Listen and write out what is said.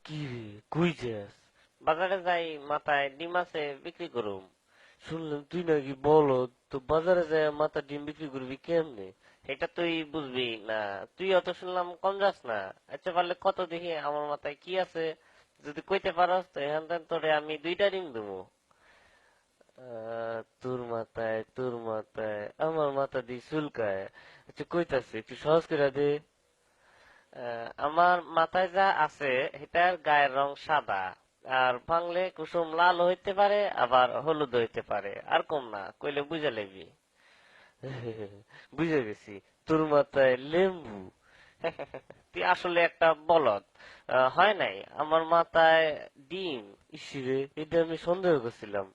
কি রে, কই যাস? বাজারে যাই, মাথায় ডিম আছে, বিক্রি করুম। শুনলাম তুই নাকি বলদ, তো বাজারে যায় মাথা ডিম বিক্রি করবি কেমনে? এটা তুই বুঝবি না। তুই অত শুনলাম কম যাস না। আচ্ছা পারলে কত দেখি আমার মাথায় কি আছে, যদি কইতে পারস তো এখান থেকে তোরে আমি 2টা ডিম দেবো। তোর মাথায় আমার মাথা দিয়ে চুলকায়। আচ্ছা কইতাছে একটু সহজ করে দে। আমার মাথায় যা আছে এটার গায়ের রং সাদা, আর ভাঙলে কুসুম লাল হইতে পারে, আবার হলুদ হইতে পারে, আর কম না, কইলে বুঝে লেবি। বুঝে গেছি, তোর মাথায় লেম্বু। তুই আসলে একটা বলদ। হয় নাই, আমার মাথায় ডিম। ইসিরে, এটা আমি সন্দেহ করছিলাম।